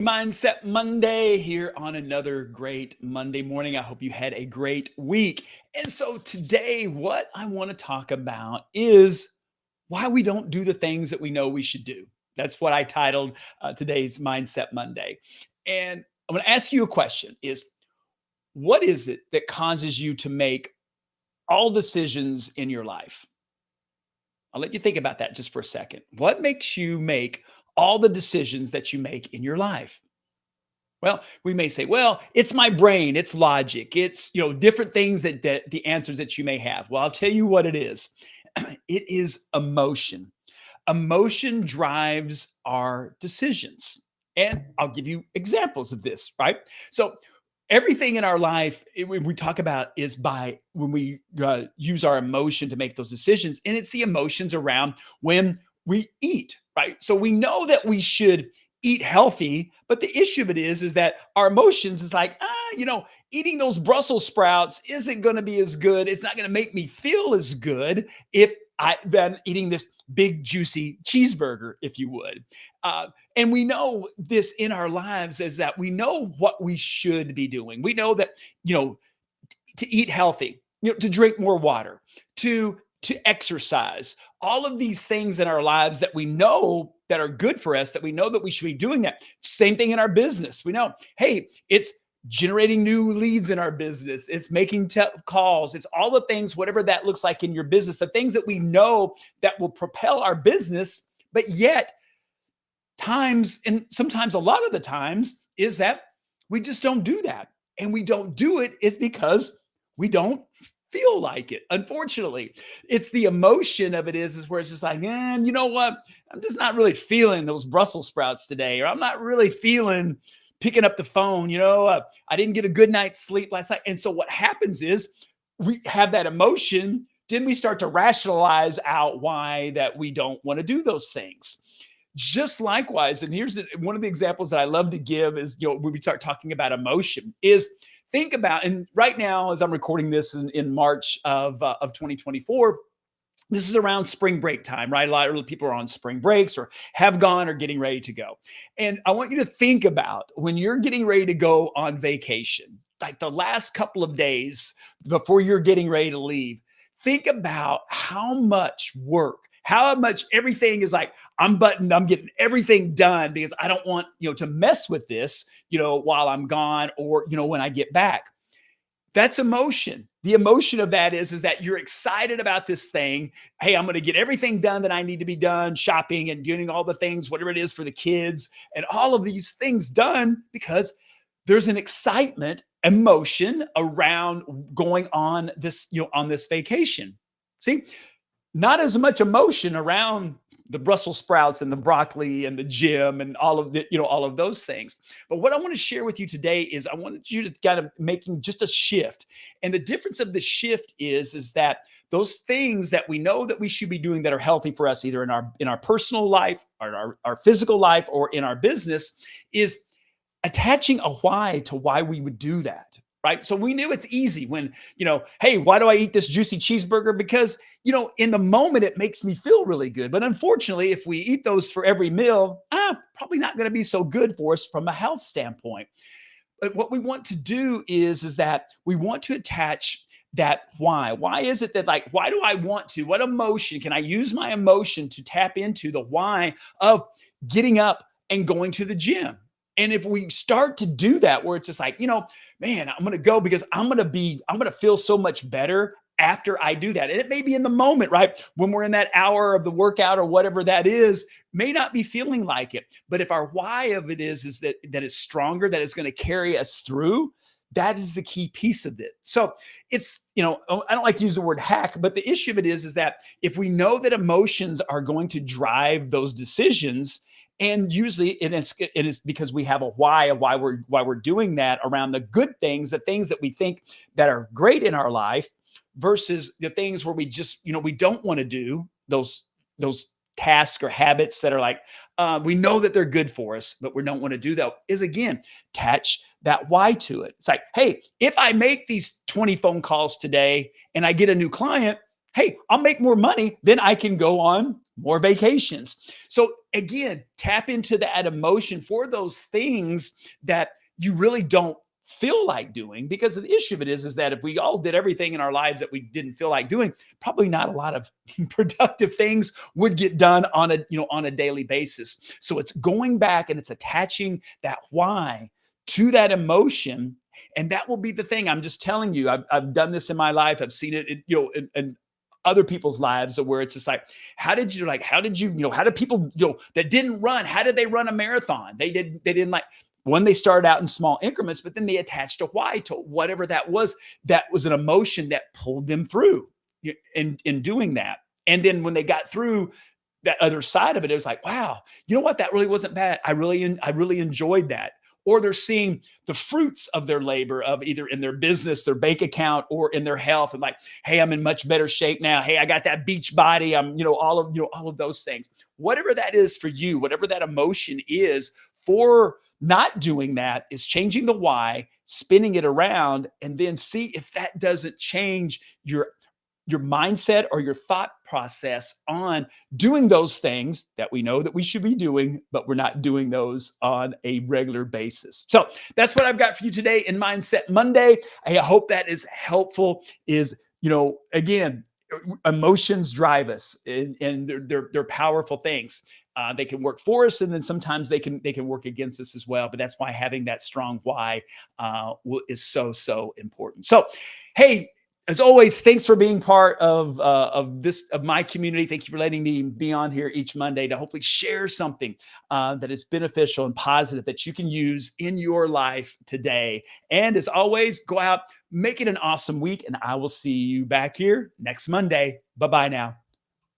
Mindset Monday here on another great Monday morning. I hope you had a great week. And so today, what I want to talk about is why we don't do the things that we know we should do. That's what I titled today's Mindset Monday. And I'm going to ask you a question is what is it that causes you to make all decisions in your life? I'll let you think about that just for a second. What makes you make all the decisions that you make in your life? Well, we may say, well, it's my brain, it's logic, it's, different things that the answers that you may have. Well, I'll tell you what it is. It is emotion. Emotion drives our decisions. And I'll give you examples of this, right? So everything in our life when we talk about is by when we use our emotion to make those decisions, and it's the emotions around when we eat, right? So we know that we should eat healthy, but the issue of it is that our emotions is like, eating those Brussels sprouts isn't going to be as good. It's not going to make me feel as good if I been eating this big juicy cheeseburger, if you would. And we know this in our lives is that we know what we should be doing. We know that, to eat healthy, to drink more water, to exercise, all of these things in our lives that we know that are good for us, that we know that we should be doing that. Same thing in our business. We know, hey, it's generating new leads in our business. It's making calls. It's all the things, whatever that looks like in your business, the things that we know that will propel our business, but yet sometimes a lot of the times is that we just don't do that. And we don't do it is because we don't feel like it. Unfortunately, it's the emotion of it is where it's just like, you know what? I'm just not really feeling those Brussels sprouts today, or I'm not really feeling picking up the phone. I didn't get a good night's sleep last night. And so what happens is we have that emotion. Then we start to rationalize out why that we don't want to do those things. Just likewise, and here's one of the examples that I love to give is, when we start talking about emotion is think about, and right now, as I'm recording this in March of 2024, this is around spring break time, right? A lot of people are on spring breaks or have gone or getting ready to go. And I want you to think about when you're getting ready to go on vacation, like the last couple of days before you're getting ready to leave, think about how much work, how much everything is like, I'm getting everything done because I don't want, to mess with this, while I'm gone or, when I get back. That's emotion. The emotion of that is that you're excited about this thing. Hey, I'm going to get everything done that I need to be done, shopping and doing all the things, whatever it is for the kids and all of these things done because there's an excitement, emotion around going on this, on this vacation. See, not as much emotion around the Brussels sprouts and the broccoli and the gym and all of the, all of those things. But what I want to share with you today is I wanted you to kind of making just a shift. And the difference of the shift is that those things that we know that we should be doing that are healthy for us, either in our personal life or our physical life or in our business, is attaching a why to why we would do that. Right. So we knew it's easy when, hey, why do I eat this juicy cheeseburger? Because, in the moment, it makes me feel really good. But unfortunately, if we eat those for every meal, probably not going to be so good for us from a health standpoint. But what we want to do is that we want to attach that why. Why is it that why do I want to? What emotion can I use my emotion to tap into the why of getting up and going to the gym? And if we start to do that, where it's just like, man, I'm going to go because I'm going to feel so much better after I do that. And it may be in the moment, right? When we're in that hour of the workout or whatever that is, may not be feeling like it. But if our why of it is that it's stronger, that it's going to carry us through, that is the key piece of it. So it's, I don't like to use the word hack, but the issue of it is that if we know that emotions are going to drive those decisions, and usually it is because we have a why of why we're doing that around the good things, the things that we think that are great in our life versus the things where we just, we don't want to do those tasks or habits that are like, we know that they're good for us, but we don't want to do that, is again, attach that why to it. It's like, hey, if I make these 20 phone calls today and I get a new client, Hey, I'll make more money, then I can go on more vacations. So again, tap into that emotion for those things that you really don't feel like doing, because the issue of it is that if we all did everything in our lives that we didn't feel like doing, probably not a lot of productive things would get done on a, on a daily basis. So it's going back and it's attaching that why to that emotion, and that will be the thing. I'm just telling you, I've done this in my life. I've seen it, in other people's lives, where it's just like, how did people, that didn't run, how did they run a marathon? They didn't like, when they started out in small increments, but then they attached a why to whatever that was an emotion that pulled them through in doing that. And then when they got through that other side of it, it was like, wow, you know what? That really wasn't bad. I really enjoyed that. Or they're seeing the fruits of their labor, of either in their business, their bank account, or in their health. And like, hey, I'm in much better shape now. Hey, I got that beach body. I'm, all of those things. Whatever that is for you, whatever that emotion is for not doing that, is changing the why, spinning it around, and then see if that doesn't change your mindset or your thought process on doing those things that we know that we should be doing, but we're not doing those on a regular basis. So that's what I've got for you today in Mindset Monday. I hope that is helpful. Is, again, emotions drive us, and they're powerful things. They can work for us, and then sometimes they can work against us as well. But that's why having that strong why is so important. So, hey, as always, thanks for being part of my community. Thank you for letting me be on here each Monday to hopefully share something that is beneficial and positive that you can use in your life today. And as always, go out, make it an awesome week, and I will see you back here next Monday. Bye-bye now.